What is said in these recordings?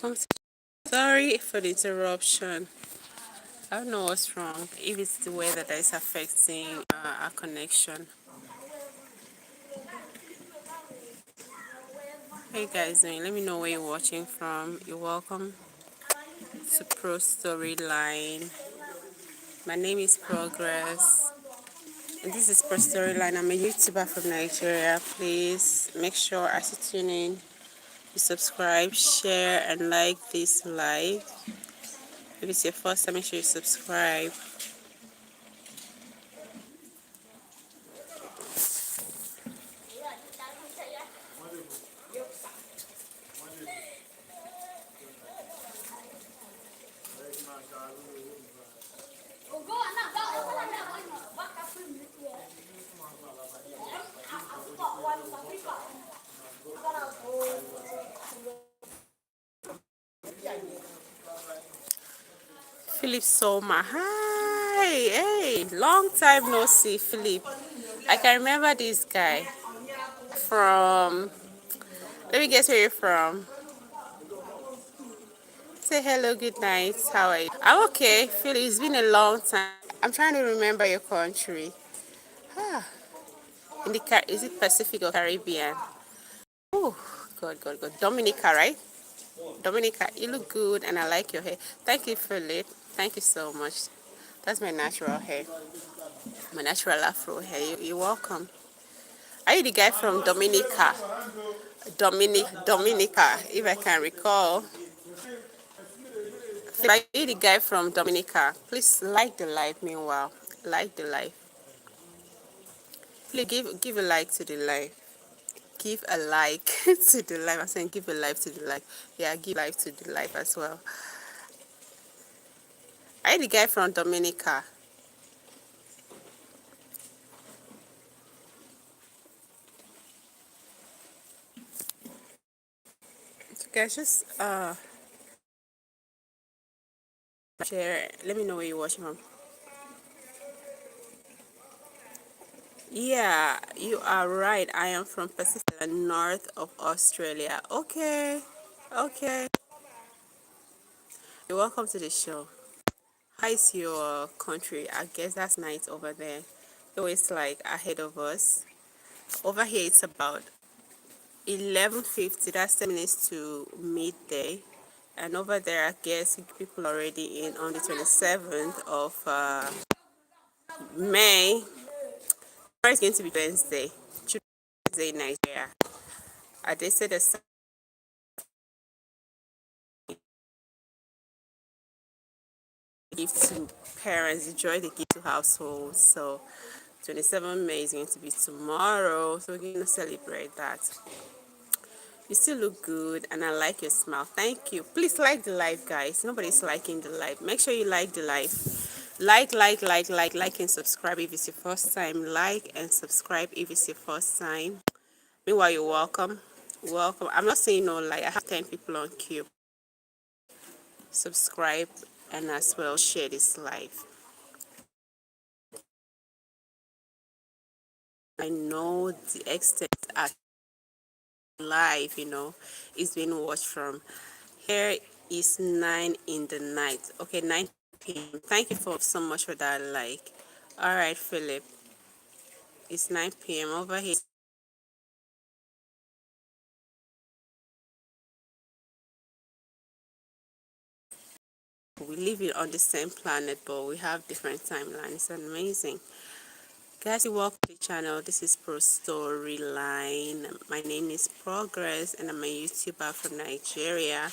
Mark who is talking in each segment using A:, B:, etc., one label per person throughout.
A: I'm sorry for the interruption. I don't know what's wrong. If it's the weather that is affecting our connection. Hey guys doing? Let me know where you're watching from. You're welcome to Prostoryline. My name is Progress. And this is Prostoryline. I'm a YouTuber from Nigeria. Please make sure as you tune in, you subscribe, share, and like this live. If it's your first time, make sure you subscribe. Philip Soma. Hi. Hey. Long time no see, Philip. I can remember this guy from. Let me guess where you're from. Say hello, good night. How are you? I'm okay, Philip. It's been a long time. I'm trying to remember your country. Ah, in the is it Pacific or Caribbean? Oh, God. Dominica, right? Dominica, you look good and I like your hair. Thank you, Philip. Thank you so much. That's my natural hair. My natural afro hair. You're welcome. Are you the guy from Dominica? Dominica, if I can recall. Are you the guy from Dominica? Please like the live meanwhile. Like the live. Please give a like to the live. Give a like to the live. I'm saying give a like to the live. Yeah, give like to the live as well. Are you the guy from Dominica? So guys, just share. Let me know where you're watching from. Yeah, you are right. I am from Pacific, north of Australia. Okay, okay. You're welcome to the show. How is your country? I guess that's night over there. Always like ahead of us. Over here it's about 11:50. That's 10 minutes to midday. And over there, I guess people already in on the 27th of May. Tomorrow is going to be Wednesday. Tuesday, Nigeria. They said the gift to parents, the joy they give to households. So 27 May is going to be tomorrow. So we're going to celebrate that. You still look good and I like your smile. Thank you. Please like the live, guys. Nobody's liking the live. Make sure you like the live. Like and subscribe if it's your first time. Like and subscribe if it's your first time. Meanwhile, you're welcome. Welcome. I'm not saying no like I have 10 people on queue. Subscribe and as well share this live. I know the extent at live, is being watched from. Here is 9 in the night. Okay, 9 p.m. Thank you for so much for that like. All right, Philip. It's 9 p.m. over here. We live on the same planet, but we have different timelines. It's amazing. Guys, you welcome to the channel. This is Prostoryline. My name is Progress, and I'm a YouTuber from Nigeria.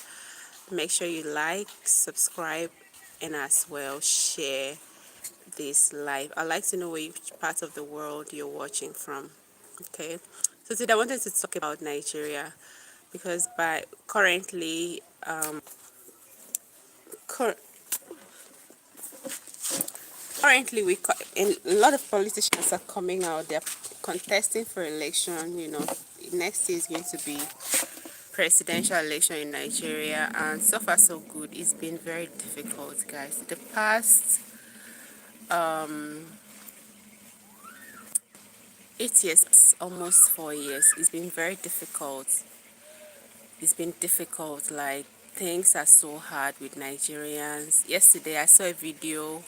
A: Make sure you like, subscribe, and as well share this live. I'd like to know which part of the world you're watching from. Okay, so today I wanted to talk about Nigeria because by currently, cur- currently a lot of politicians are coming out. They're contesting for election. Next year is going to be presidential election in Nigeria, and so far so good. It's been very difficult, guys. The past 8 years, almost 4 years, it's been very difficult. It's been difficult, like things are so hard with Nigerians. Yesterday, I saw a video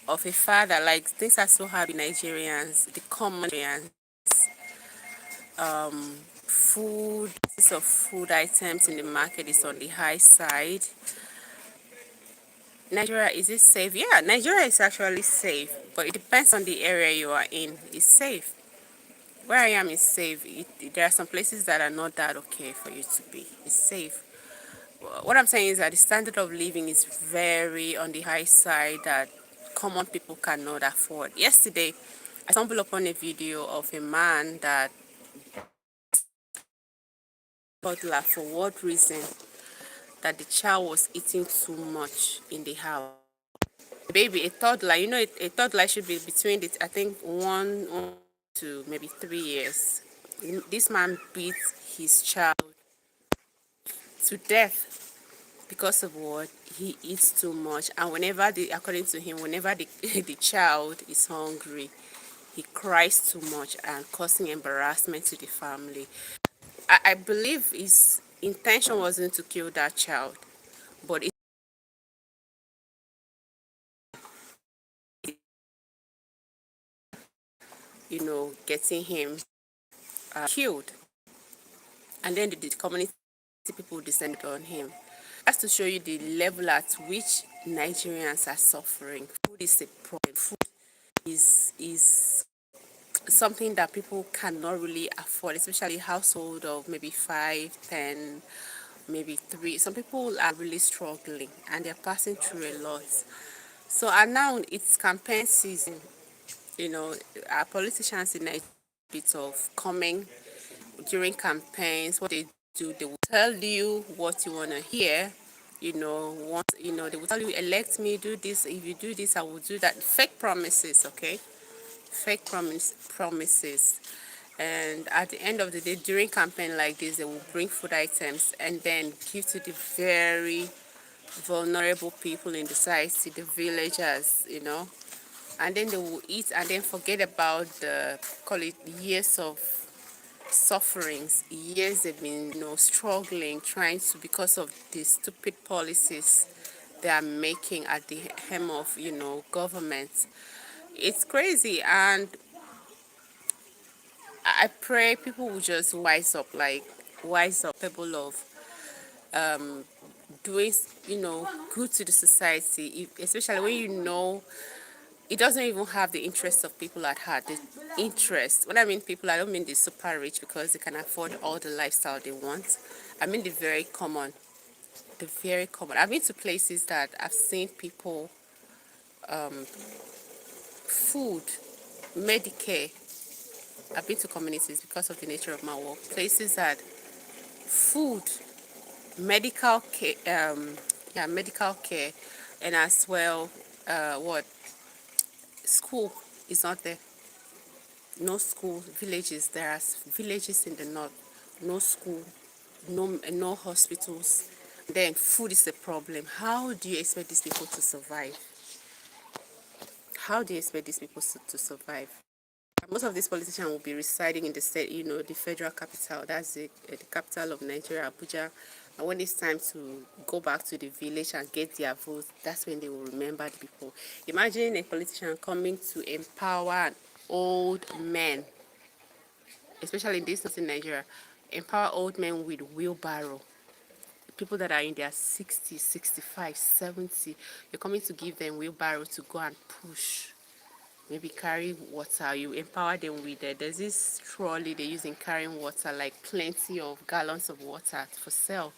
A: of a father, like, things are so hard with Nigerians, the common Nigerians. Food, prices of food items in the market is on the high side. Nigeria, is it safe? Yeah, Nigeria is actually safe, but it depends on the area you are in. It's safe. Where I am is safe. There are some places that are not that okay for you to be. It's safe. What I'm saying is that the standard of living is very on the high side that common people cannot afford. Yesterday, I stumbled upon a video of a man that toddler, for what reason, that the child was eating too much in the house. Baby, a toddler, a toddler should be between I think 1 to maybe 3 years. This man beat his child to death because of what? He eats too much. And according to him, whenever the child is hungry, he cries too much and causing embarrassment to the family. I believe his intention wasn't to kill that child, but getting him killed. And then the community people descended on him. That's to show you the level at which Nigerians are suffering. Food is a problem. Food is something that people cannot really afford, especially household of maybe 5, 10, maybe 3. Some people are really struggling and they're passing through a lot. So and now it's campaign season. Our politicians in Nigeria bit of coming during campaigns. What they will tell you what you want to hear. They will tell you, elect me, do this. If you do this, I will do that. Fake promises, okay? Fake promises. And at the end of the day, during campaign like this, they will bring food items and then give to the very vulnerable people in the society, the villagers. And then they will eat and then forget about call it years of sufferings, years they've been, struggling, trying to, because of the stupid policies they are making at the helm of, government. It's crazy, and I pray people will just wise up, people of doing, good to the society, especially when it doesn't even have the interest of people at heart. The interest, when I mean people, I don't mean the super rich because they can afford all the lifestyle they want. I mean the very common. The very common. I've been to places that I've seen people, food, Medicare. I've been to communities because of the nature of my work. Places that food, medical care, medical care, and as well, what school is not there. No school. Villages. There are villages in the north. No school. No hospitals. Then food is a problem. How do you expect these people to survive? How do you expect these people to survive? Most of these politicians will be residing in the state, the federal capital. That's the capital of Nigeria, Abuja. And when it's time to go back to the village and get their votes, that's when they will remember the people. Imagine a politician coming to empower an old man, especially in this in Nigeria, empower old men with wheelbarrow. People that are in their 60, 65, 70, you're coming to give them wheelbarrow to go and push. Maybe carry water. You empower them with there's this trolley they use in carrying water, like plenty of gallons of water for sale.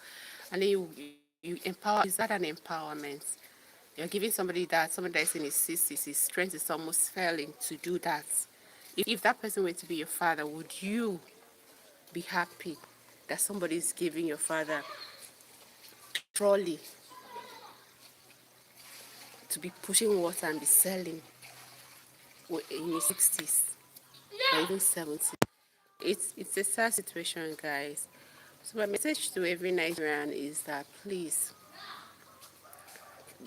A: And then you empower. Is that an empowerment? You're giving somebody that is in his 60s, his strength is almost failing to do that. If that person were to be your father, would you be happy that somebody is giving your father trolley to be pushing water and be selling in his 60s or even 70s? It's a sad situation, guys. So my message to every Nigerian is that please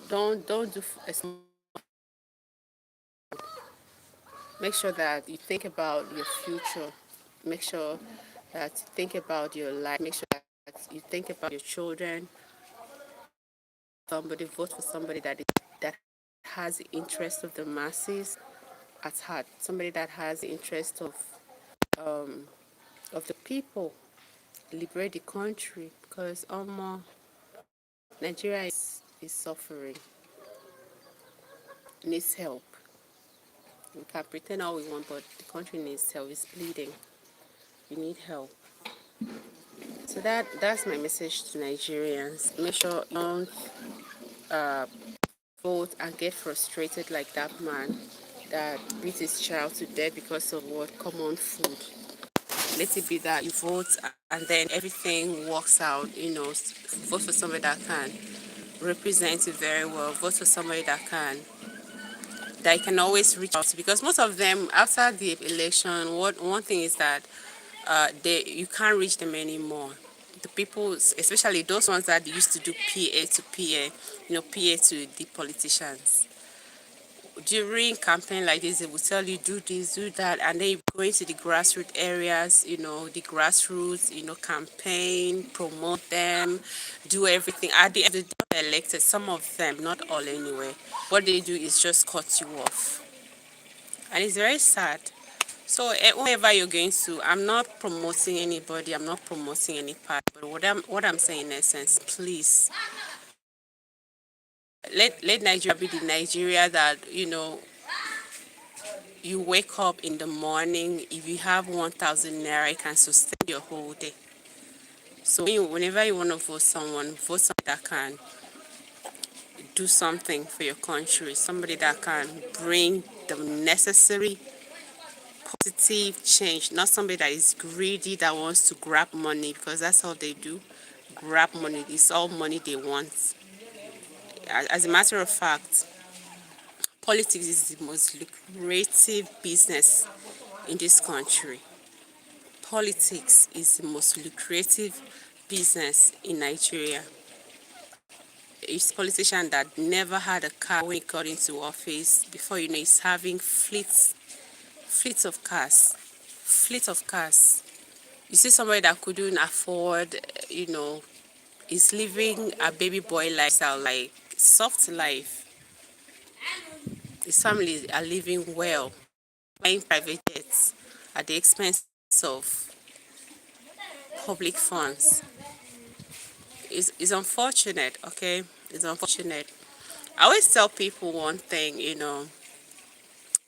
A: don't do make sure that you think about your future. Make sure that you think about your life. Make sure that you think about your children, somebody vote for somebody that has the interest of the masses at heart, somebody that has the interest of the people, liberate the country, because Nigeria is suffering, needs help. We can pretend all we want, but the country needs help. It's bleeding. We need help. So that's my message to Nigerians. Make sure you don't uh, vote and get frustrated like that man that beat his child to death because of what? Common food. Let it be that you vote and then everything works out. Vote for somebody that can represent it very well. Vote for somebody that you can always reach out to, because most of them after the election, one thing is that you can't reach them anymore. The people, especially those ones that used to do PA to PA, PA to the politicians. During campaign like this, they will tell you do this, do that, and then you go into the grassroots areas, the grassroots, campaign, promote them, do everything. At the end of the day, they're elected. Some of them, not all anyway. What they do is just cut you off, and it's very sad. So whenever you're going to, I'm not promoting anybody, I'm not promoting any part, but what I'm saying in essence, please let Nigeria be the Nigeria that you wake up in the morning. If you have 1,000 naira, you can sustain your whole day. So whenever you want to vote someone that can do something for your country, somebody that can bring the necessary positive change, not somebody that is greedy, that wants to grab money, because that's all they do. Grab money. It's all money they want. As a matter of fact, politics is the most lucrative business in this country. Politics is the most lucrative business in Nigeria. It's a politician that never had a car when he got into office. Before you know, he's having fleets of cars. Fleet of cars. You see somebody that couldn't afford, is living a baby boy lifestyle, like soft life. His family are living well, buying private jets at the expense of public funds. It's unfortunate, okay? It's unfortunate. I always tell people one thing,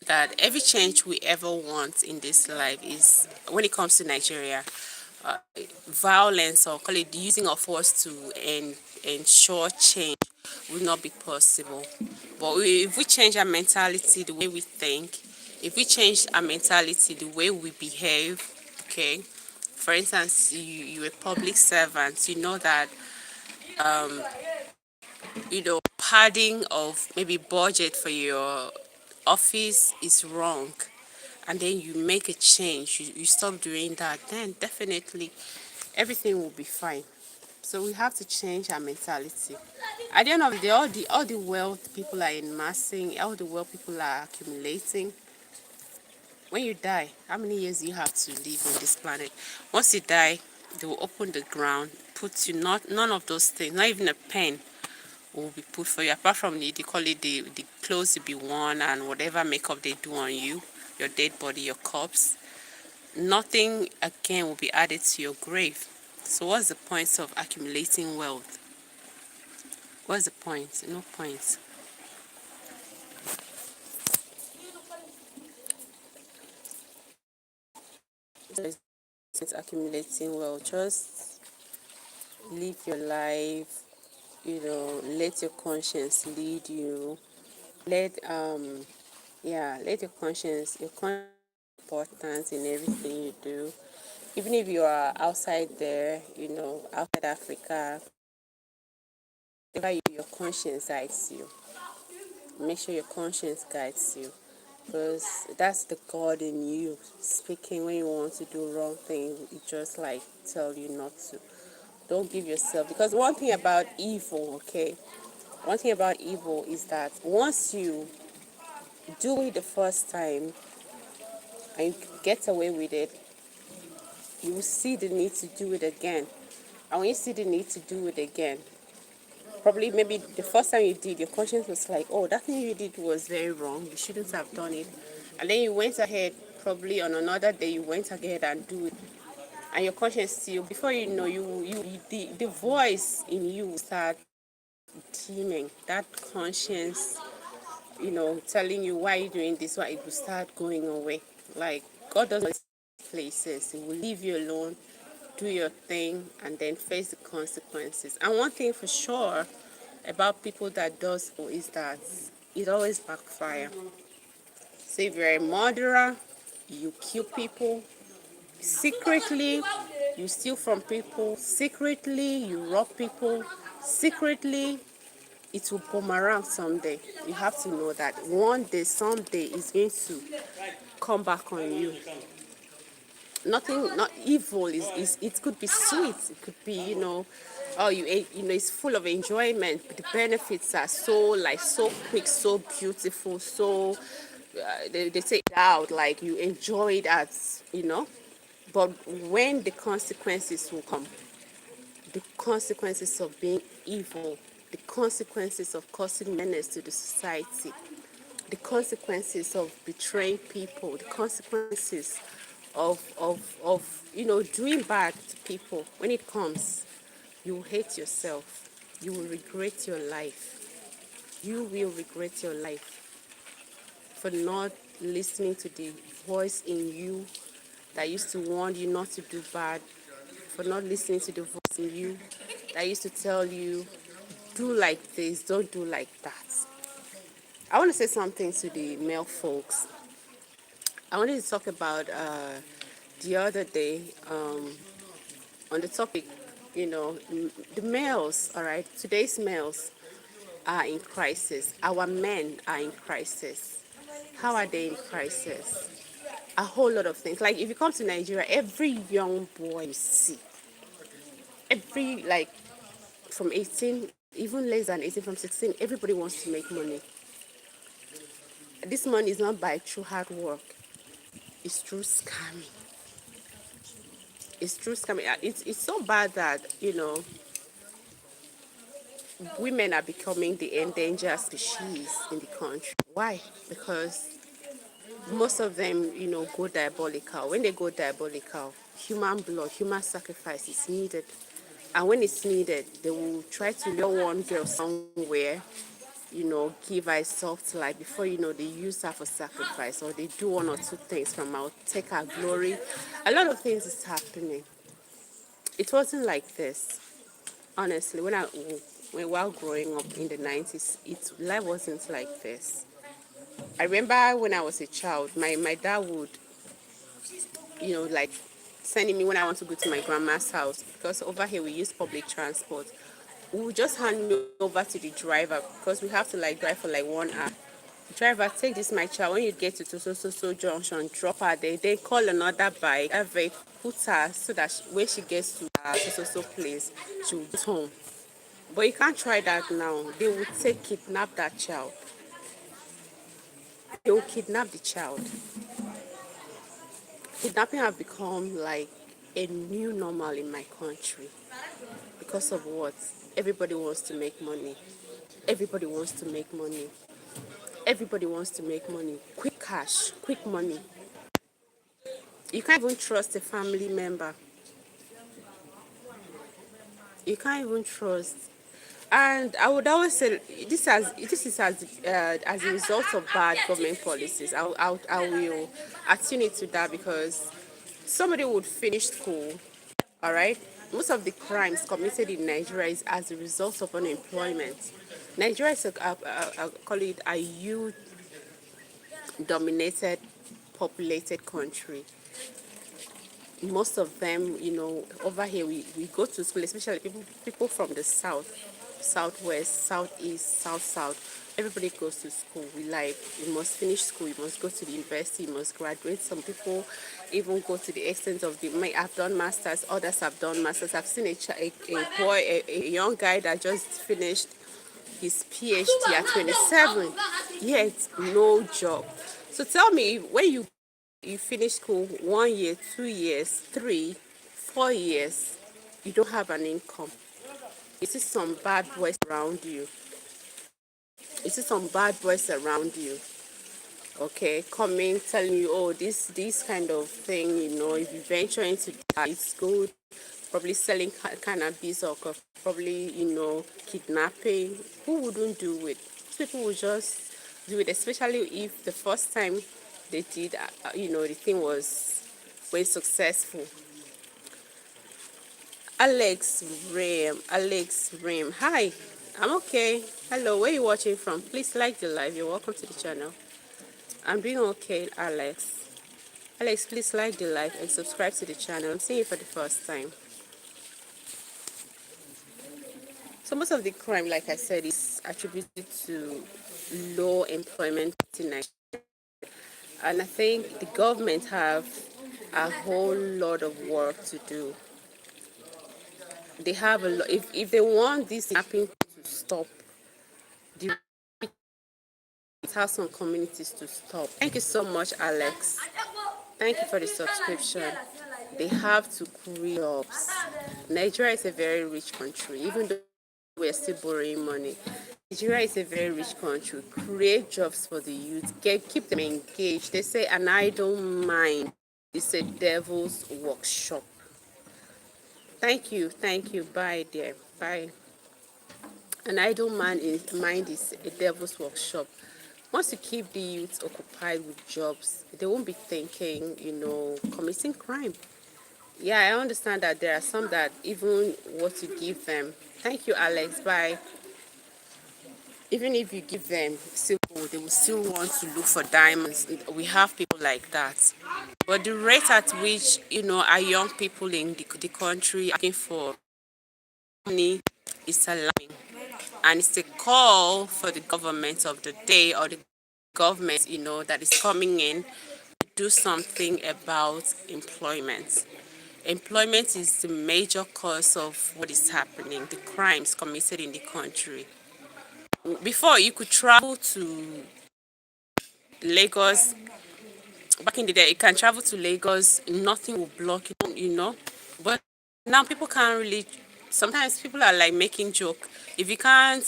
A: that every change we ever want in this life is, when it comes to Nigeria, uh, violence, or call it using of force to ensure change, will not be possible. But if we change our mentality, the way we think, if we change our mentality, the way we behave, okay. For instance, you're a public servant, you know that padding of maybe budget for your office is wrong, and then you make a change, you stop doing that, then definitely everything will be fine. So we have to change our mentality. At the end of the day, all the wealth people are amassing, all the wealth people are accumulating. When you die, how many years do you have to live on this planet? Once you die, they will open the ground, put you, not none of those things, not even a pen will be put for you, apart from they call it the clothes to be worn and whatever makeup they do on you, your dead body, your corpse. Nothing again will be added to your grave. So what's the point of accumulating wealth? What's the point? No point. It's accumulating wealth. Just live your life, let your conscience lead you. Let let your conscience important in everything you do. Even if you are outside there, outside Africa, wherever your conscience guides you. Make sure your conscience guides you, because that's the God in you speaking. When you want to do wrong thing, it just like tell you not to. Don't give yourself, because one thing about evil, okay, one thing about evil is that once you do it the first time and you get away with it, you will see the need to do it again. And when you see the need to do it again, probably maybe the first time you did, your conscience was like, oh, that thing you did was very wrong. You shouldn't have done it. And then you went ahead, probably on another day, you went ahead and do it. And your conscience still, before you know, the voice in you will start teeming. That conscience, telling you why you're doing this, why it will start going away. Like, God doesn't want places. He will leave you alone, do your thing, and then face the consequences. And one thing for sure about people that does so is that it always backfire. So if you're a murderer, you kill people secretly, you steal from people secretly, you rob people secretly, it will boomerang someday. You have to know that one day, someday, it's going to come back on you. Nothing, not evil is it could be sweet, it could be, oh, you ate, it's full of enjoyment, but the benefits are so quick, so beautiful, so they say it out, like you enjoy it as, but when the consequences will come, the consequences of being evil, the consequences of causing menace to the society, the consequences of betraying people, the consequences of doing bad to people, when it comes, you will hate yourself. You will regret your life. You will regret your life for not listening to the voice in you that used to warn you not to do bad, for not listening to the voice in you that used to tell you, do like this, don't do like that. I want to say something to the male folks. I wanted to talk about the other day on the topic, the males, all right? Today's males are in crisis. Our men are in crisis. How are they in crisis? A whole lot of things. Like if you come to Nigeria, every young boy you see, like from 18, even less than 18, from 16, everybody wants to make money. This money is not by true hard work. It's through scamming. It's through scamming. It's so bad that, women are becoming the endangered species in the country. Why? Because most of them, go diabolical. When they go diabolical, human blood, human sacrifice is needed. And when it's needed, they will try to lure one girl somewhere, give her a soft life. Before you know, they use her for sacrifice, or they do one or two things from her, take her glory. A lot of things is happening. It wasn't like this. Honestly, while growing up in the 90s, life wasn't like this. I remember when I was a child, my dad would, like sending me when I want to go to my grandma's house, because over here we use public transport. He would just hand me over to the driver because we have to like drive for like 1 hour. Driver, take this my child. When you get to so junction, drop her there. Then call another bike, have it, put her so that when she gets to so place, she will get home. But you can't try that now. They will kidnap that child. They will kidnap the child. Kidnapping have become like a new normal in my country. Because of what? Everybody wants to make money. Everybody wants to make money. Everybody wants to make money. Quick cash, quick money. You can't even trust a family member. You can't even trust. And I would always say this is as a result of bad government policies. I will attune it to that, because somebody would finish school, all right? Most of the crimes committed in Nigeria is as a result of unemployment. Nigeria is I call it a youth-dominated, populated country. Most of them, over here we go to school, especially people from the south, southwest, southeast, south. Everybody goes to school. You must finish school, you must go to the university, you must graduate. Some people even go to the extent of they may have done masters, others have done masters. I've seen a young guy that just finished his PhD at 27, yet no job. So tell me, when you finish school 1 year, 2 years, 3, 4 years, you don't have an income. You see some bad boys around you. You see some bad boys around you, okay, coming, telling you, oh, this kind of thing, if you venture into that, it's good. Probably selling cannabis or probably, kidnapping. Who wouldn't do it? People would just do it, especially if the first time they did, the thing was successful. Alex Rim. Hi, I'm okay. Hello, where are you watching from? Please like the live. You're welcome to the channel. I'm doing okay, Alex. Alex, please like the live and subscribe to the channel. I'm seeing you for the first time. So most of the crime, like I said, is attributed to low employment in Nigeria. And I think the government have a whole lot of work to do. They have a lot. If they want this happening to stop, the it has some communities to stop. Thank you so much, Alex. Thank you for the subscription. They have to create jobs. Nigeria is a very rich country, even though we're still borrowing money. Nigeria is a very rich country. Create jobs for the youth. Keep them engaged. They say an idle mind is a devil's workshop. Thank you. Bye, dear. Bye. An idle mind is a devil's workshop. Once you keep the youth occupied with jobs, they won't be thinking, committing crime. Yeah, I understand that there are some that even what you give them. Thank you, Alex. Bye. Even if you give them silver, they will still want to look for diamonds. We have people like that. But the rate at which, our young people in the country are looking for money is alarming. And it's a call for the government of the day or the government, that is coming in to do something about employment. Employment is the major cause of what is happening, the crimes committed in the country. Before, you could travel to Lagos. Back in the day, you can travel to Lagos, nothing will block you. But now people can't really. Sometimes people are like making joke. If you can't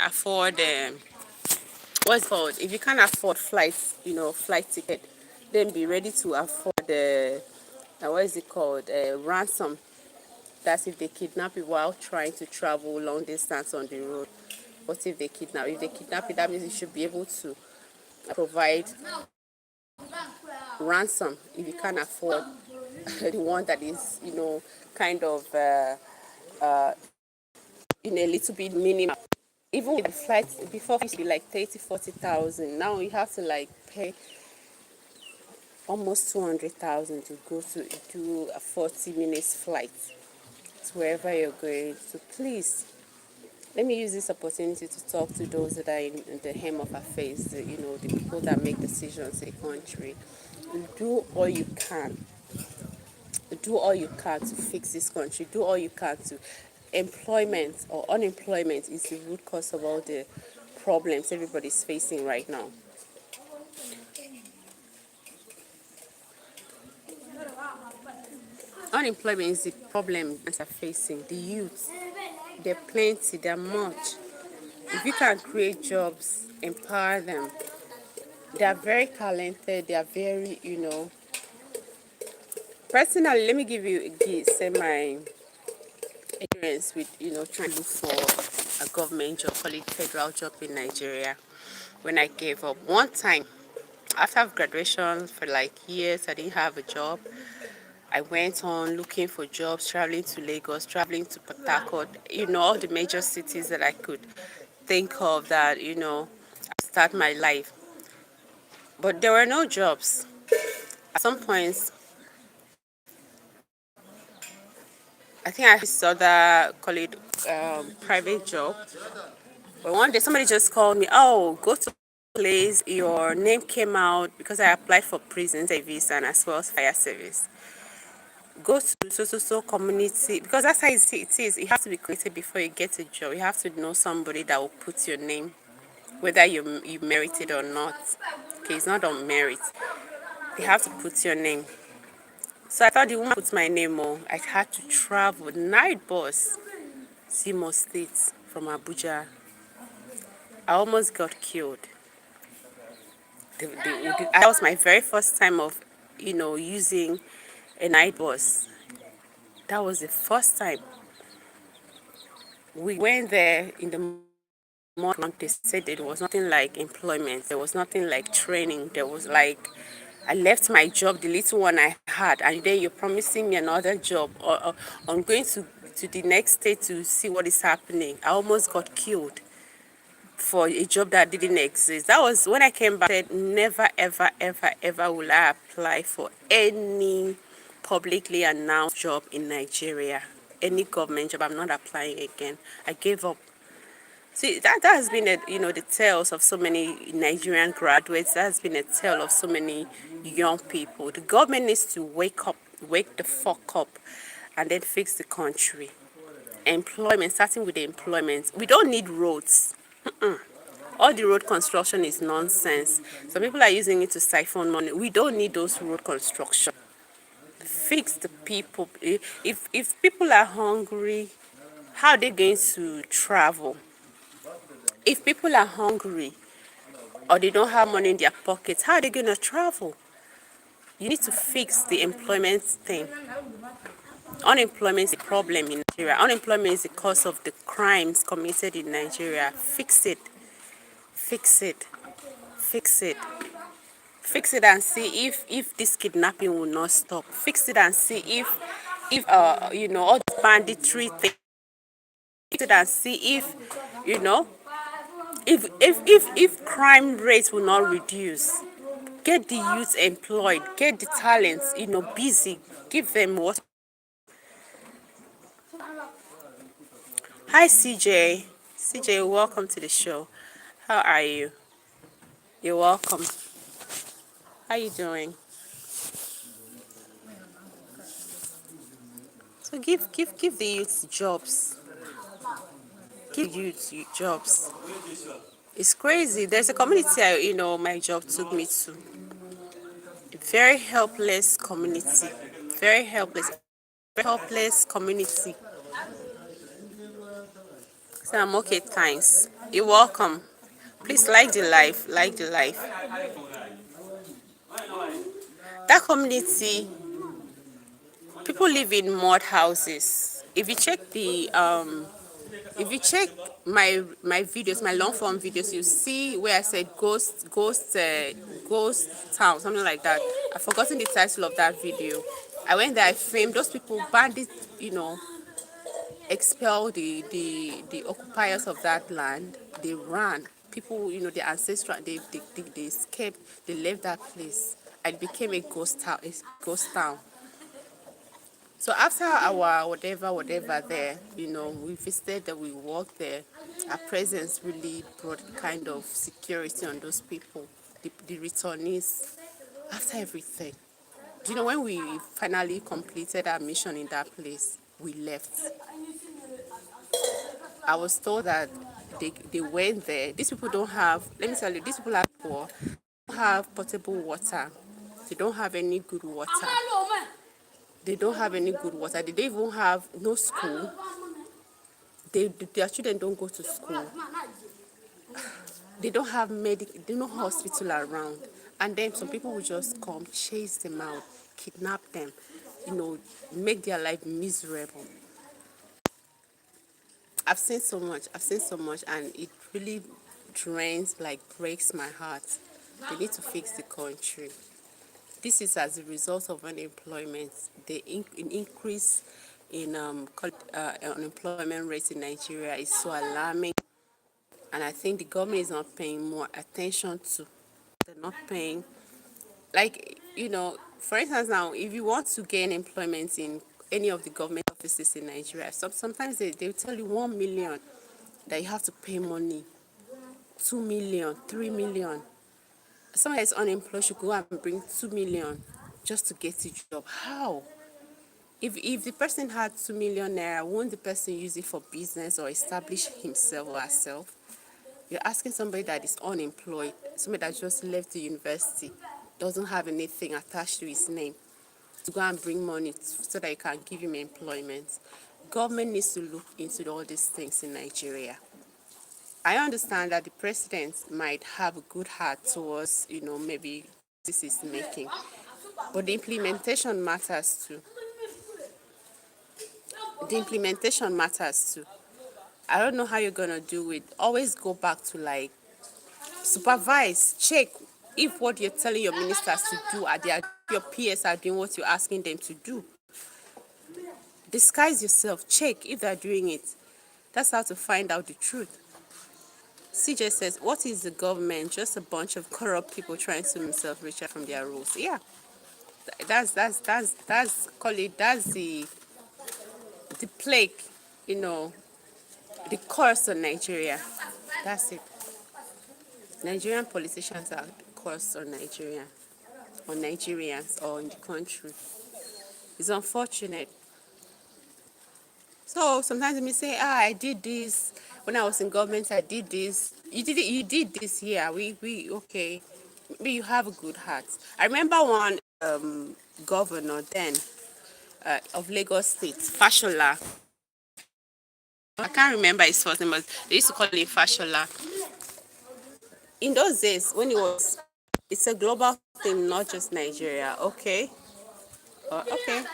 A: afford, what's it called? If you can't afford flights, flight ticket, then be ready to afford what is it called? Ransom. That's if they kidnap you while trying to travel long distance on the road. What if they kidnap? If they kidnap you, that means you should be able to provide ransom if you can't afford the one that is, kind of in a little bit minimum. Even with the flights, before it used to be like 30, 40,000. Now you have to like pay almost 200,000 to go to do a 40 minutes flight to wherever you're going. So please, let me use this opportunity to talk to those that are in the hem of affairs, the people that make decisions in the country. Do all you can. Do all you can to fix this country. Do all you can to. Employment or unemployment is the root cause of all the problems everybody's facing right now. Unemployment is the problem that are facing the youth. They're plenty, they're much. If you can create jobs, empower them. They are very talented. They are very, Personally, let me say my experience with, trying to look for a government job, call it federal job in Nigeria. When I gave up one time, after graduation for like years, I didn't have a job. I went on looking for jobs, traveling to Lagos, traveling to Port Harcourt, all the major cities that I could think of that, start my life. But there were no jobs. At some points, I think I saw that, call it private job. But one day somebody just called me, oh, go to place, your name came out because I applied for prison service and as well as fire service. Go to so community, because that's how it is. You have to be connected before you get a job. You have to know somebody that will put your name, whether you merit it or not. Okay, it's not on merit. They have to put your name. So I thought the woman put my name on. I had to travel night bus, Simo State from Abuja. I almost got killed. That was my very first time of, using a night bus. That was the first time. We went there in the morning. They said there was nothing like employment. There was nothing like training. There was like, I left my job, the little one I had, and then you're promising me another job, or I'm going to the next state to see what is happening. I almost got killed for a job that didn't exist. That was when I came back. I said, never, ever, ever, ever will I apply for any publicly announced job in Nigeria. Any government job, I'm not applying again. I gave up. See, that has been the tales of so many Nigerian graduates. That has been a tale of so many young people. The government needs to wake up, wake the fuck up, and then fix the country. Employment, starting with the employment. We don't need roads. All the road construction is nonsense. Some people are using it to siphon money. We don't need those road construction. Fix the people. If people are hungry, how are they going to travel? If people are hungry or they don't have money in their pockets, how are they going to travel? You need to fix the employment thing. Unemployment is a problem in Nigeria. Unemployment is the cause of the crimes committed in Nigeria. Fix it. Fix it. Fix it. Fix it and see if this kidnapping will not stop. Fix it and see if all the banditry thing. Fix it and see if you know if crime rates will not reduce. Get the youth employed, get the talents, busy, give them what. Hi CJ. CJ, welcome to the show. How are you? You're welcome. How you doing? So give the youth jobs. Give youth jobs. It's crazy. There's a community my job took me to. A very helpless community. Very helpless. Very helpless community. So I'm okay, thanks. You're welcome. Please like the life. Like the life. That community, people live in mud houses. If you check my videos, my long form videos, you see where I said ghost town, something like that. I've forgotten the title of that video. I went there, I filmed those people, bandits, expel the occupiers of that land. They ran. People, the ancestral, they escaped. They left that place. And it became a ghost town. A ghost town. So after our whatever there, we visited and we walked there. Our presence really brought kind of security on those people, the returnees. After everything, when we finally completed our mission in that place, we left. I was told that they went there. These people don't have. Let me tell you, these people are poor. They don't have potable water. They don't have any good water. They don't have any good water. They don't even have no school. Their children don't go to school. They don't have they no hospital around. And then some people will just come, chase them out, kidnap them, make their life miserable. I've seen so much, and it really drains, like breaks my heart. They need to fix the country. This is as a result of unemployment. The increase in unemployment rate in Nigeria is so alarming, and I think the government is not paying more attention to. They're not paying, like for instance, now if you want to gain employment in any of the government offices in Nigeria, sometimes they will tell you 1 million that you have to pay money, 2 million, 3 million. Someone that's unemployed should go and bring 2 million just to get a job. How? If the person had 2 million naira, won't the person use it for business or establish himself or herself? You're asking somebody that is unemployed, somebody that just left the university, doesn't have anything attached to his name. to go and bring money so that you can give him employment. Government needs to look into all these things in Nigeria. I understand that the president might have a good heart towards, maybe this is making, but the implementation matters too. The implementation matters too. I don't know how you're gonna do it. Always go back to like supervise, check if what you're telling your ministers to do are they, your peers are doing what you're asking them to do. Disguise yourself, check if they're doing it. That's how to find out the truth. CJ says, what is the government? Just a bunch of corrupt people trying to make themselves richer from their rules. Yeah, call it, that's the plague, you know, the curse on Nigeria. That's it. Nigerian politicians are the curse on Nigeria, on Nigerians, or in the country. It's unfortunate. So sometimes we say, I did this when I was in government. I did this. You did it. You did this here. We okay. Maybe you have a good heart. I remember one governor then of Lagos State, Fashola. I can't remember his first name, but they used to call him Fashola. In those days, when it was, it's a global thing, not just Nigeria. Okay, okay.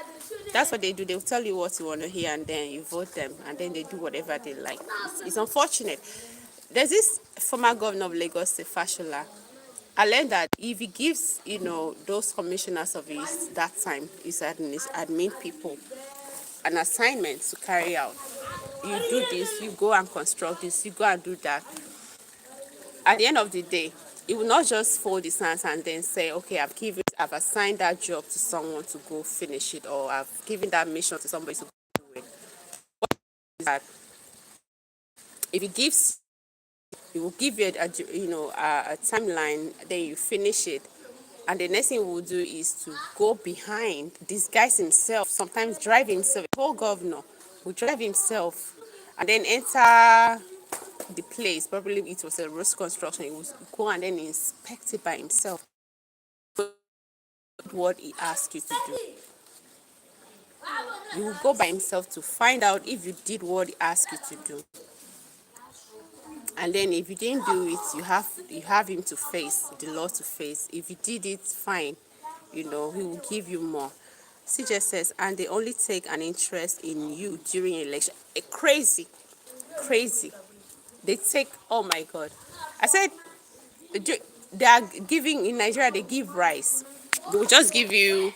A: That's what they do. They'll tell you what you want to hear, and then you vote them, and then they do whatever they like. It's unfortunate. There's this former governor of Lagos, Fashola. I learned that if he gives, those commissioners of his that time, his admin people, an assignment to carry out, you do this, you go and construct this, you go and do that. At the end of the day, he will not just fold his hands and then say, okay, I've assigned that job to someone to go finish it, or I've given that mission to somebody to go do it. What is that? If he will give you a timeline, then you finish it, and the next thing he will do is to go behind, disguise himself, sometimes drive himself. The whole governor will drive himself and then enter the place. Probably it was a road construction. He will go and then inspect it by himself. What he asked you to do, he will go by himself to find out if you did what he asked you to do. And then if you didn't do it, you have him to face, the law to face. If you did it, fine, he will give you more. CJ says, and they only take an interest in you during election. Crazy. They take, oh my God. I said, they are giving, in Nigeria, they give rice. They will just give you,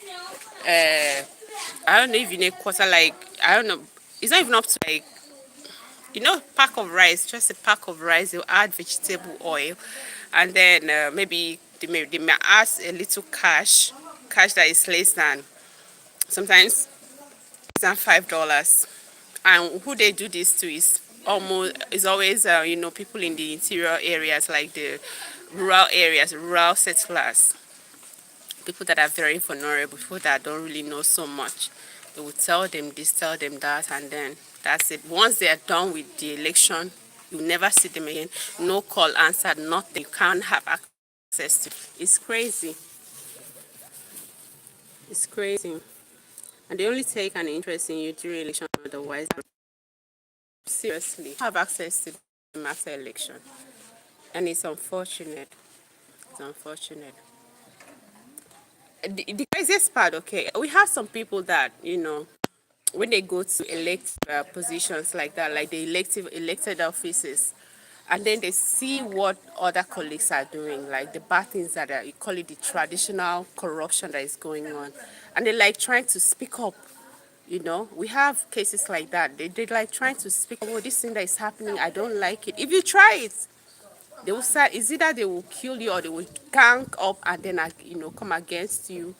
A: I don't know if you need quarter, like, I don't know. It's not even up to like, pack of rice, just a pack of rice. They'll add vegetable oil, and then maybe they may add a little cash that is less than, sometimes less than $5. And who they do this to is always people in the interior areas, like the rural areas, rural settlers, people that are very vulnerable, people that don't really know so much. They will tell them this, tell them that, and then that's it. Once they are done with the election, you never see them again. No call answered, nothing. You can't have access to. It's crazy. It's crazy. And they only take an interest in you during election, otherwise, seriously, have access to them after election. And it's unfortunate. It's unfortunate. The craziest part, okay, we have some people that, when they go to elect positions like that, like the elected offices, and then they see what other colleagues are doing, like the bad things that you call it the traditional corruption that is going on, and they're like trying to speak up. We have cases like that. They're like trying to speak up, oh, this thing that is happening, I don't like it. If you try it, they will say, is either they will kill you or they will gang up and then come against you.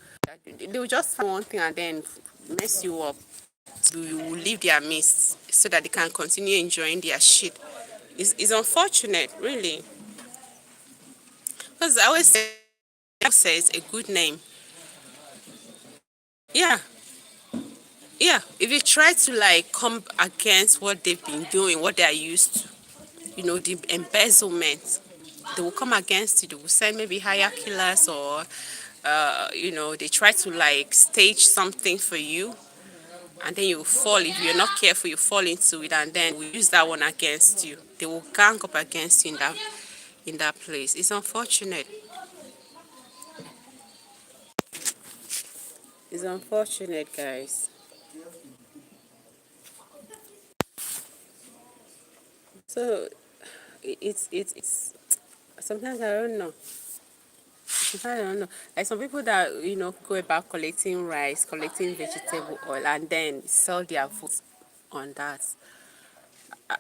A: They will just find one thing and then mess you up. So you will leave their midst so that they can continue enjoying their shit. It's unfortunate, really. Because I always say it's a good name. Yeah. Yeah. If you try to like come against what they've been doing, what they are used to, the embezzlement, they will come against you. They will send maybe hire killers or they try to like stage something for you, and then you fall. If you're not careful, you fall into it, and then we use that one against you. They will gang up against you in that place. It's unfortunate. It's unfortunate, guys. So it's sometimes I don't know. Sometimes I don't know. Like some people that go about collecting rice, collecting vegetable oil, and then sell their votes on that. I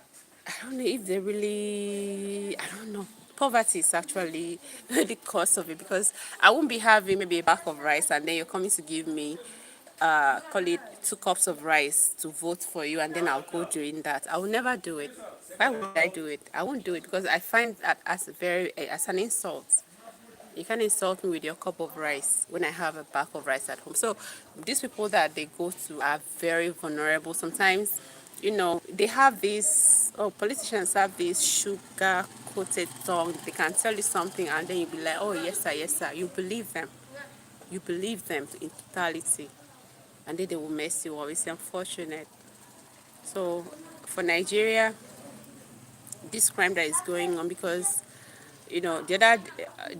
A: don't know if they really. I don't know. Poverty is actually the cause of it, because I won't be having maybe a bag of rice and then you're coming to give me, call it 2 cups of rice to vote for you, and then I'll go doing that. I will never do it. Why would I do it? I won't do it because I find that as an insult. You can insult me with your cup of rice when I have a bag of rice at home. So these people that they go to are very vulnerable. Sometimes, they have this, politicians have this sugar coated tongue. They can tell you something and then you'll be like, oh, yes, sir, yes, sir. You believe them. You believe them in totality. And then they will mess you up. It's unfortunate. So for Nigeria, this crime that is going on, because the other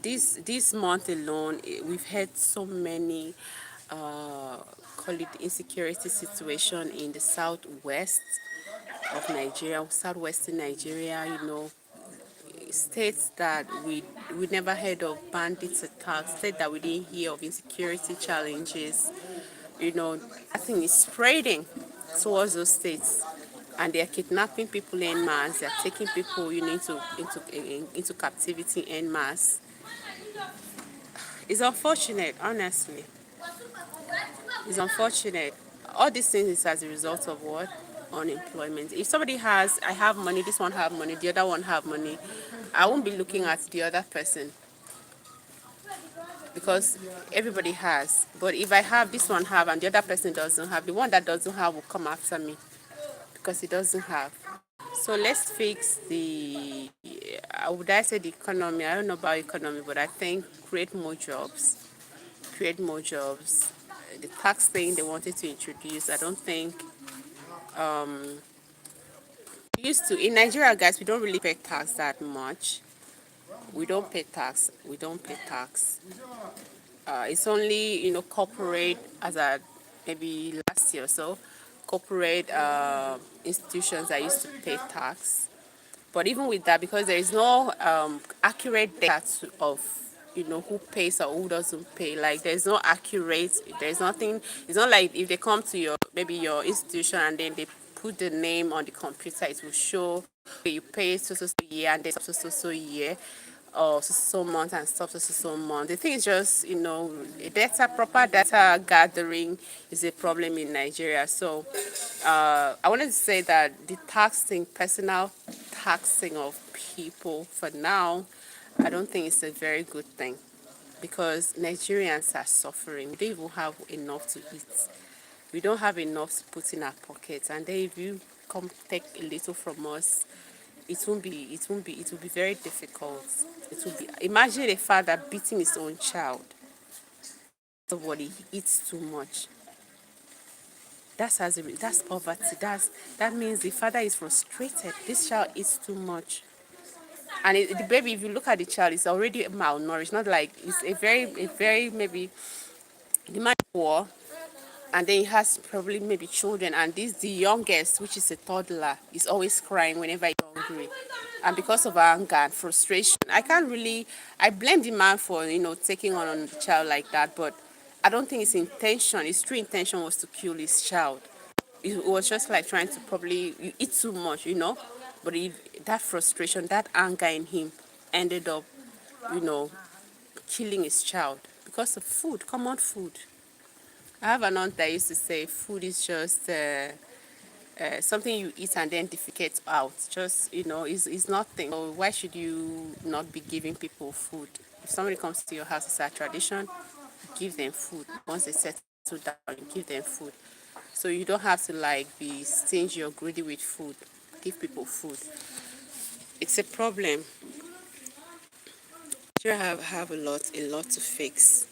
A: this month alone, we've had so many, call it insecurity situation in the southwest of Nigeria, southwestern Nigeria. States that we never heard of bandits attacks, states that we didn't hear of insecurity challenges. I think it's spreading towards those states, and they're kidnapping people en masse. They're taking people, into captivity en masse. It's unfortunate, honestly. It's unfortunate. All these things is as a result of what? Unemployment. If somebody has, I have money, this one have money, the other one have money, I won't be looking at the other person because everybody has. But if I have, this one have, and the other person doesn't have, the one that doesn't have will come after me because he doesn't have. So let's fix would I say the economy? I don't know about economy, but I think create more jobs. Create more jobs. The tax thing they wanted to introduce, I don't think, used to. In Nigeria, guys, we don't really pay tax that much. We don't pay tax. We don't pay tax. It's only, corporate, as a maybe last year or so, corporate institutions that used to pay tax. But even with that, because there is no accurate data of who pays or who doesn't pay, like there's no accurate, there's nothing. It's not like if they come to your institution and then they put the name on the computer, it will show, okay, you pay so year and then so year, or so month and stuff so month. The thing is just, proper data gathering is a problem in Nigeria. So I wanted to say that the taxing, personal taxing of people for now, I don't think it's a very good thing, because Nigerians are suffering. We don't even have enough to eat. We don't have enough to put in our pockets, and then if you come take a little from us, it will be very difficult. It will be, imagine a father beating his own child of what he eats too much. That's poverty. That means the father is frustrated. This child eats too much, and the baby. If you look at the child, it's already malnourished. Not like it's a very maybe the man is poor, and then he has probably maybe children, and this the youngest, which is a toddler, is always crying whenever he's hungry, and because of anger and frustration, I blame the man for taking on the child like that, but I don't think his true intention was to kill his child. It was just like trying to probably you eat too much, but that frustration, that anger in him ended up, you know, killing his child because of food, common food. I have an aunt that used to say food is just something you eat and then defecate out. Just, is nothing. So why should you not be giving people food? If somebody comes to your house, it's a tradition, give them food. Once they settle down, give them food. So you don't have to like be stingy or greedy with food. Give people food. It's a problem. You have a lot to fix.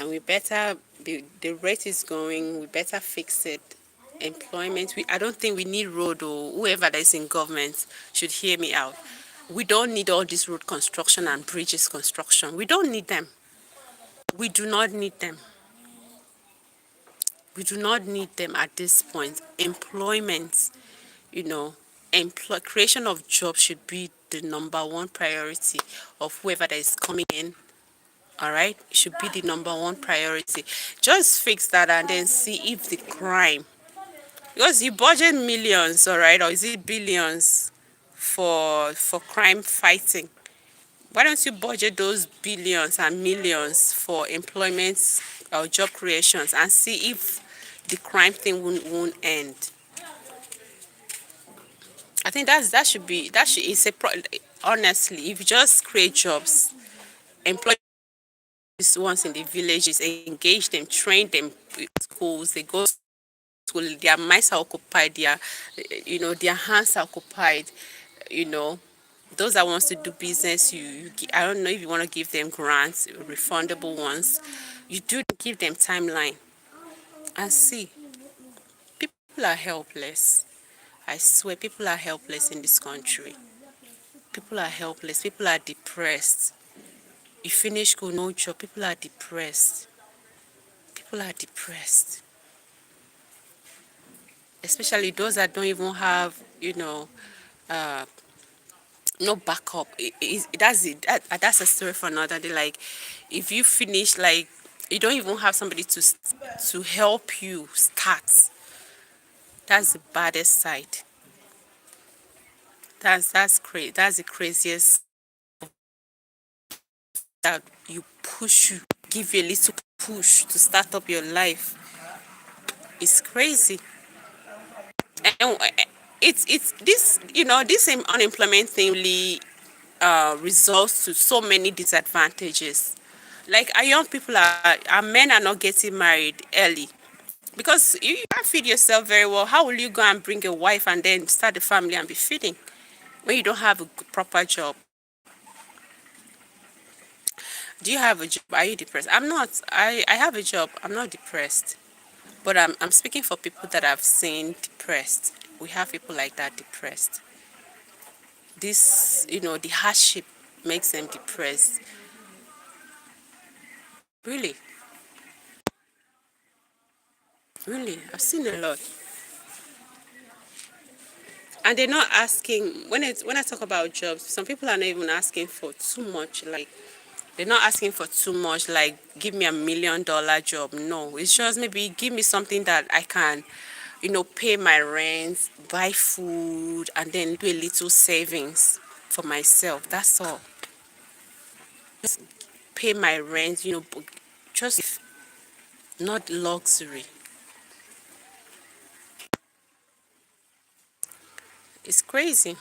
A: and we better be, the rate is going, we better fix it. Employment, I don't think we need road, or whoever that is in government should hear me out. We don't need all this road construction and bridges construction. We don't need them. We do not need them. We do not need them at this point. Employment, you know, creation of jobs should be the number one priority of whoever that is coming in. All right, it should be the number one priority. Just fix that and then see if the crime, because you budget millions, all right, or is it billions for crime fighting? Why don't you budget those billions and millions for employment or job creations and see if the crime thing won't end? I think that should be it's honestly, if you just create jobs, employ these ones in the villages, engage them, train them in schools, they go to school, their minds are occupied, their hands are occupied, you know. Those that wants to do business, I don't know if you want to give them grants, refundable ones. You do give them timeline and see. People are helpless. I swear, people are helpless in this country. People are helpless. People are depressed. You finish school, no job. People are depressed. People are depressed. Especially those that don't even have, uh, no backup. That's it. That's a story for another day. Like, if you finish, like, you don't even have somebody to help you start. That's the baddest side. That's crazy. That's the craziest. That you give you a little push to start up your life. It's crazy. And it's this, this same unemployment thing really results to so many disadvantages. Like, our young people our men are not getting married early because you can't feed yourself very well. How will you go and bring a wife and then start a family and be feeding when you don't have a proper job? Do you have a job? Are you depressed? I'm not. I have a job. I'm not depressed. But I'm speaking for people that I've seen depressed. We have people like that depressed. This, the hardship makes them depressed. Really, really. I've seen a lot. And they're not asking, when I talk about jobs, some people are not even asking for too much. Like, they're not asking for too much, like, give me $1 million job. No, it's just maybe give me something that I can, pay my rent, buy food, and then do a little savings for myself. That's all. Just pay my rent, just not luxury. It's crazy.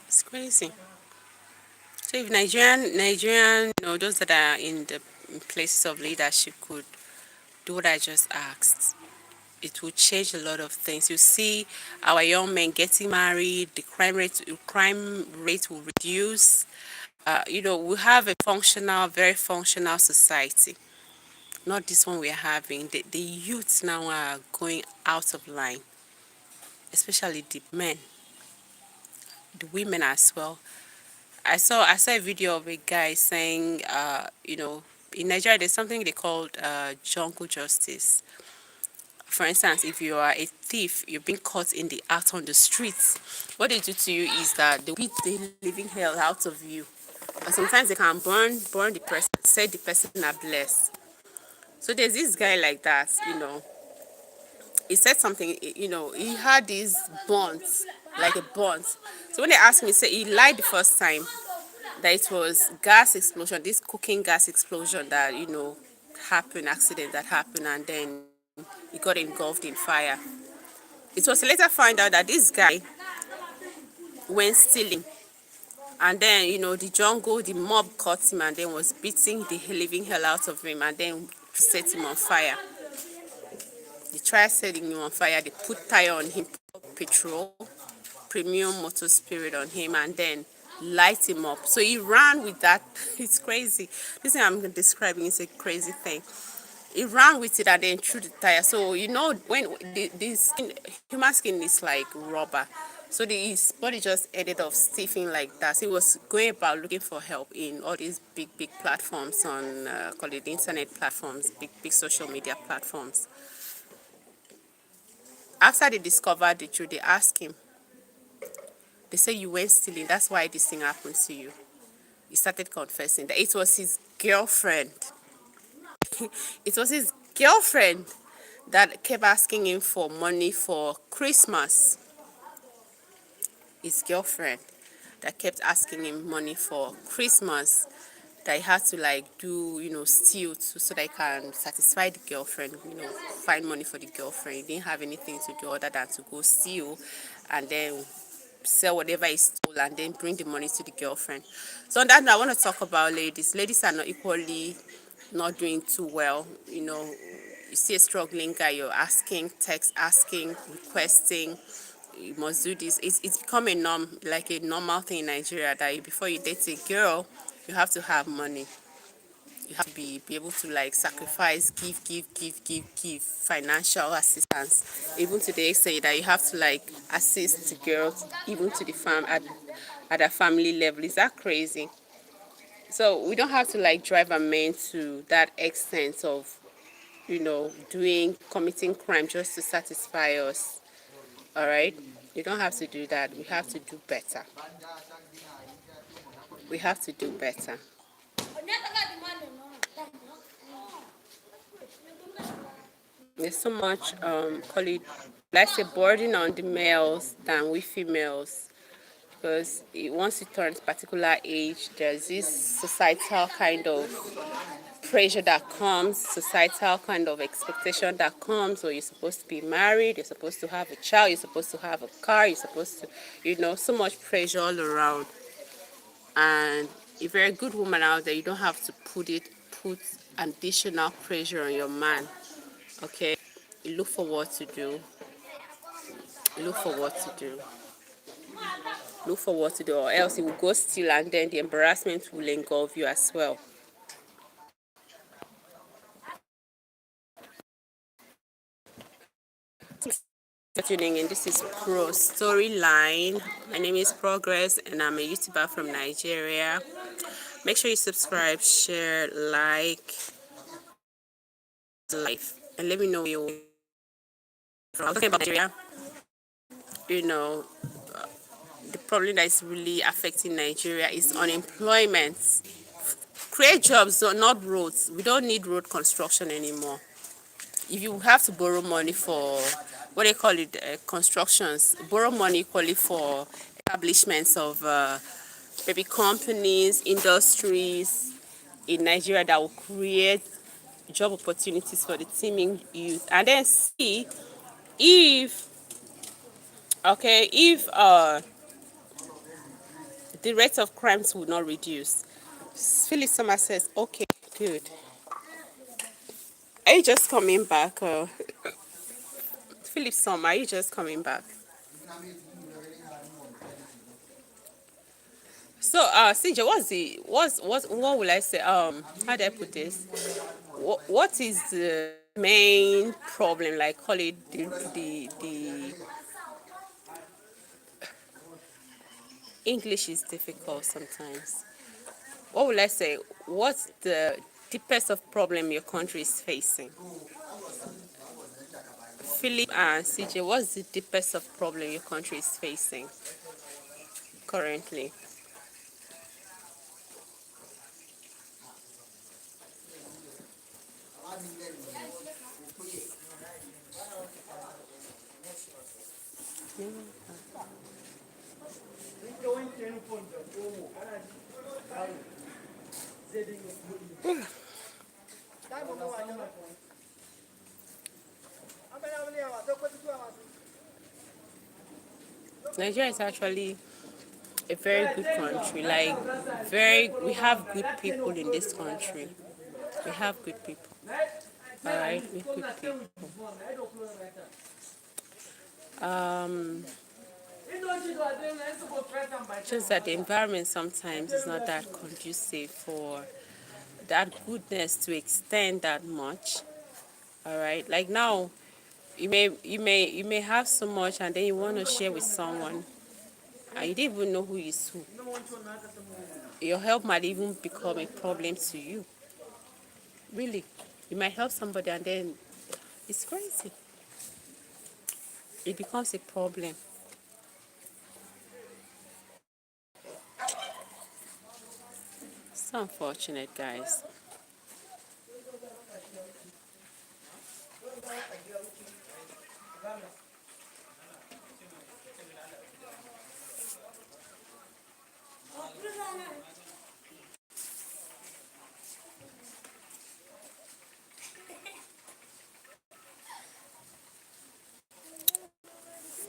A: It's crazy. So if Nigerian, those that are in the places of leadership could do what I just asked, it will change a lot of things. You see our young men getting married, the crime rate will reduce. We have a very functional society. Not this one we're having. The youths now are going out of line, especially the men, the women as well. I saw a video of a guy saying, in Nigeria there's something they called jungle justice. For instance, if you are a thief, you're being caught in the act on the streets. What they do to you is that they beat the living hell out of you. And sometimes they can burn the person, say the person are blessed. So there's this guy like that, he said something, he had these bonds, like a bond. So when they asked me, he said he lied the first time that it was gas explosion, this cooking gas explosion that, happened, accident that happened, and then he got engulfed in fire. It was later found out that this guy went stealing, and then, the mob caught him and then was beating the living hell out of him and then set him on fire. They tried setting him on fire, they put tire on him, put petrol, premium motor spirit on him, and then light him up. So he ran with that. It's crazy. This thing I'm describing is a crazy thing. He ran with it and then threw the tire. So you know when the skin, human skin is like rubber. So his body just ended up stiffing like that. So he was going about looking for help in all these big platforms on call it internet platforms, big social media platforms. After they discovered the truth, they asked him. They say you went stealing. That's why this thing happened to you. He started confessing that it was his girlfriend. It was his girlfriend that kept asking him for money for Christmas. His girlfriend that kept asking him money for Christmas, that he had to like do, steal so that he can satisfy the girlfriend, find money for the girlfriend. He didn't have anything to do other than to go steal and then sell whatever he stole and then bring the money to the girlfriend. So on that note, I want to talk about ladies. Ladies are not equally not doing too well. You see a struggling guy, you're asking, text asking, requesting, you must do this. It's become a like a normal thing in Nigeria that before you date a girl, you have to have money. You have to be able to like sacrifice, give financial assistance, even to the extent that you have to like assist the girls, even to the at a family level. Is that crazy? So we don't have to like drive a man to that extent of committing crime just to satisfy us. All right, you don't have to do that. We have to do better. We have to do better. There's so much call it, let's say, burden on the males than we females, because once you turn a particular age, there's this societal kind of pressure that comes, societal kind of expectation that comes, where you're supposed to be married, you're supposed to have a child, you're supposed to have a car, you're supposed to, so much pressure all around. And if you're a good woman out there, you don't have to put additional pressure on your man. Okay, you look for what to do. You look for what to do. Look for what to do, or else it will go still, and then the embarrassment will engulf you as well. For tuning in, this is Pro Storyline. My name is Progress, and I'm a YouTuber from Nigeria. Make sure you subscribe, share, like, and let me know where you're from. Talking about Nigeria, you know, the problem that is really affecting Nigeria is unemployment. Create jobs, not roads. We don't need road construction anymore. If you have to borrow money for what they call it, constructions, borrow money equally for establishments of maybe companies, industries in Nigeria that will create job opportunities for the teeming youth, and then see if the rate of crimes will not reduce. Philip Summer says, okay, good. Are you just coming back? Philip Summer, are you just coming back? So, CJ, what will I say? How do I put this? What is the main problem? Like, call it the English is difficult sometimes. What will I say? What's the deepest of problem your country is facing? Philip and CJ, what's the deepest of problem your country is facing currently? Nigeria is actually a very good country. Like, we have good people in this country. We have good people. All right, we good people. Just that the environment sometimes is not that conducive for that goodness to extend that much. All right, like now, you may have so much, and then you want to share with someone, and you don't even know who is who. Your help might even become a problem to you. Really, you might help somebody, and then it's crazy. It becomes a problem. It's unfortunate, guys.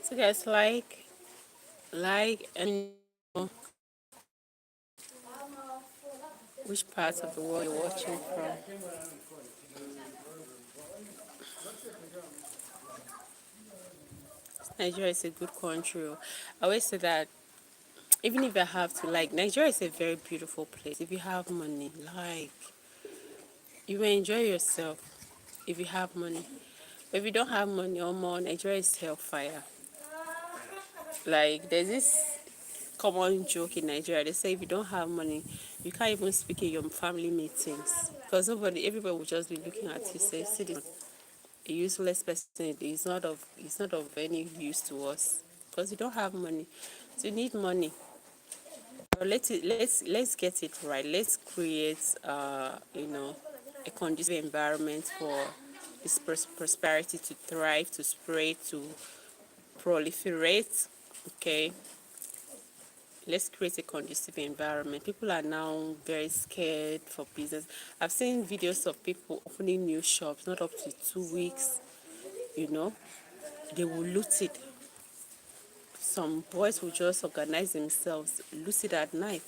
A: So, guys, and which parts of the world you're watching from. Nigeria is a good country. Oh. I always say that even if I have to, like, Nigeria is a very beautiful place. If you have money, like, you will enjoy yourself if you have money. But if you don't have money or more, Nigeria is hellfire. Like, there's this common joke in Nigeria. They say if you don't have money, you can't even speak in your family meetings because everybody will just be looking at you, say, see this a useless person. It's not of any use to us because you don't have money. So you need money. But let's get it right. Let's create a conducive environment for this prosperity to thrive, to spread, to proliferate. Okay, let's create a conducive environment. People are now very scared for business. I've seen videos of people opening new shops, not up to 2 weeks. You know, they will loot it. Some boys will just organize themselves, loot it at night.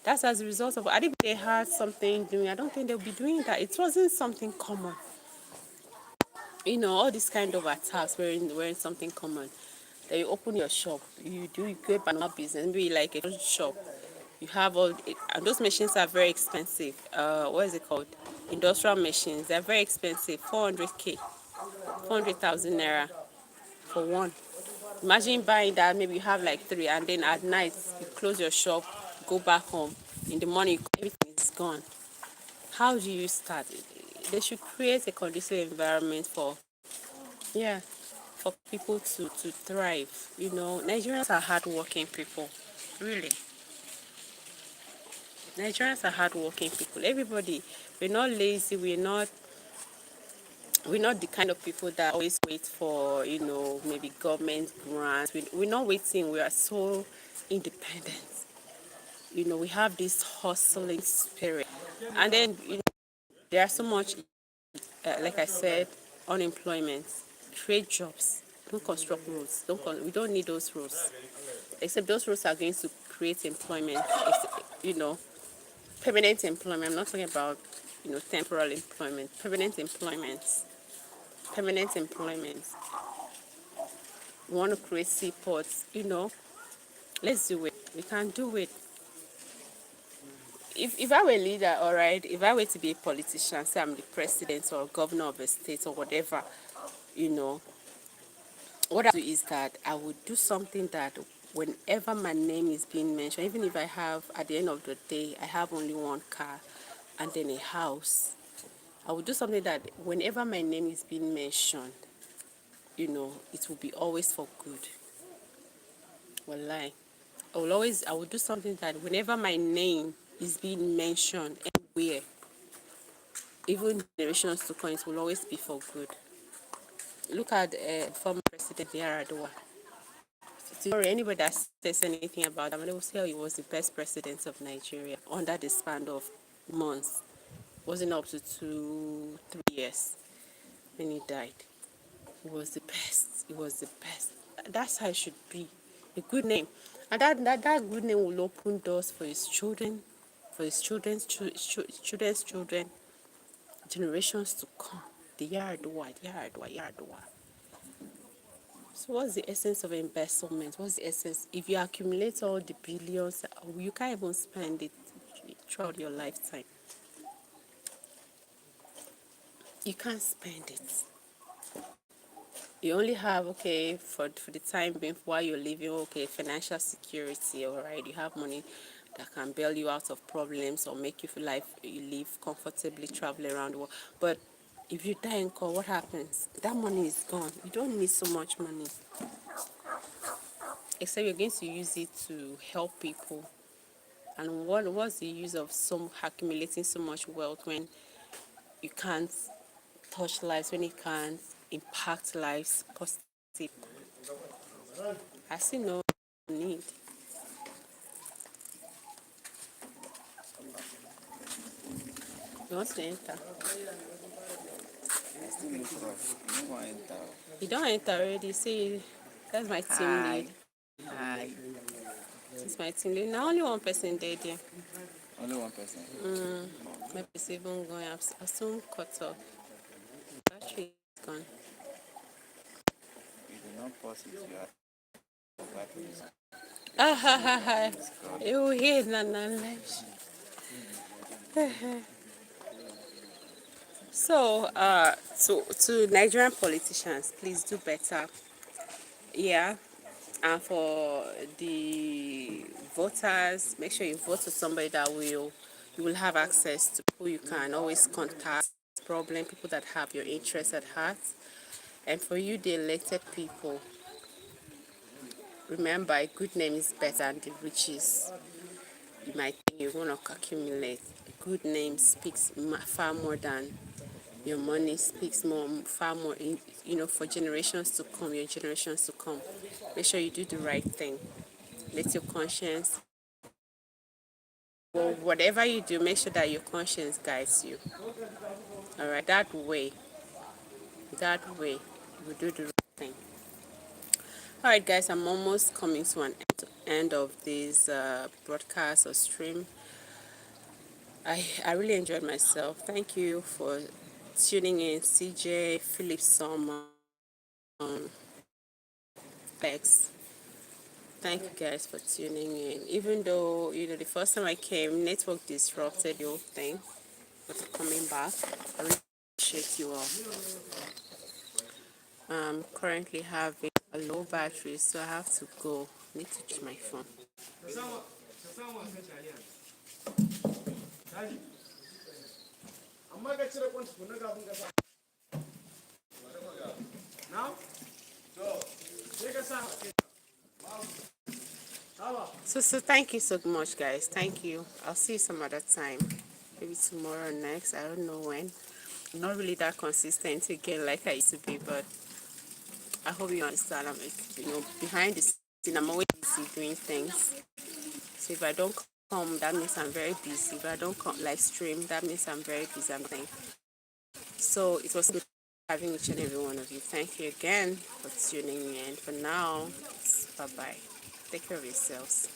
A: That's as a result of, I think they had something doing. I don't think they'll be doing that. It wasn't something common. All these kind of attacks wearing something common. Then you open your shop, you go about business, maybe like a shop. You have and those machines are very expensive. What is it called? Industrial machines. They're very expensive. 400K, 400,000 naira for one. Imagine buying that. Maybe you have like three, and then at night you close your shop, go back home. In the morning, everything is gone. How do you start? They should create a conducive environment for, yeah, for people to thrive. Nigerians are hardworking people. Really. Nigerians are hardworking people. Everybody, we're not lazy. We're not the kind of people that always wait for, maybe government grants. We're not waiting. We are so independent. We have this hustling spirit. And then, there are so much, like I said, unemployment. Create jobs. Don't construct roads. We don't need those roads. Except those roads are going to create employment. Permanent employment. I'm not talking about, temporal employment. Permanent employment. Permanent employment. We want to create seaports. Let's do it. We can do it. If I were a leader, all right, if I were to be a politician, say I'm the president or governor of a state or whatever, you know, what I do is that I would do something that whenever my name is being mentioned, even if I have, at the end of the day, I have only one car and then a house, I would do something that whenever my name is being mentioned, it will be always for good. Wallahi. I will do something that whenever my name is being mentioned anywhere, even generations to come, it will always be for good. Look at former President Yaradua. Sorry, anybody that says anything about him, they will say, oh, he was the best president of Nigeria under the span of months. Wasn't up to 2, 3 years when he died. He was the best. He was the best. That's how it should be. A good name. And that good name will open doors for his children, for his children's children, generations to come. The Yaradua. So what's the essence of embezzlement? What's the essence? If you accumulate all the billions, you can't even spend it throughout your lifetime. You can't spend it. You only have, okay, for the time being, while you're living, okay, financial security, all right. You have money that can bail you out of problems or make you feel like you live comfortably, travel around the world. But if you die in court, what happens? That money is gone. You don't need so much money, except you're going to use it to help people. And what's the use of some accumulating so much wealth when you can't touch lives, when you can't impact lives positively? I see no need. You want to enter? You don't enter already. See, that's my team lead.
B: Hi.
A: It's my team lead. Now only one person there.
B: Only one person.
A: Maybe it's even going. I've soon cut off. Battery is gone.
B: You did not pause it. You are batteries.
A: Ah ha ha ha. You hear Nana. So, to Nigerian politicians, please do better. Yeah, and for the voters, make sure you vote for somebody that you will have access to, who you can always contact, problem, people that have your interests at heart. And for you, the elected people, remember, a good name is better than the riches you might think you're going to accumulate. A good name speaks far more than your money, speaks far more, for generations to come, your generations to come. Make sure you do the right thing. Let your conscience, well, whatever you do, make sure that your conscience guides you. All right, that way, you will do the right thing. All right, guys, I'm almost coming to an end of this broadcast or stream. I really enjoyed myself. Thank you for tuning in, CJ, Philip Summer, Lex. Thank you guys for tuning in. Even though, the first time I came, network disrupted the whole thing, but coming back, I really appreciate you all. I'm currently having a low battery, so I have to go. I need to charge my phone. So thank you so much, guys. Thank you. I'll see you some other time. Maybe tomorrow or next. I don't know when. I'm not really that consistent again like I used to be, but I hope you understand. I'm behind the scene. I'm always busy doing things. So if I don't come, that means I'm very busy. If I don't come live stream, that means I'm very busy. So it was good having each and every one of you. Thank you again for tuning in. For now, bye bye. Take care of yourselves.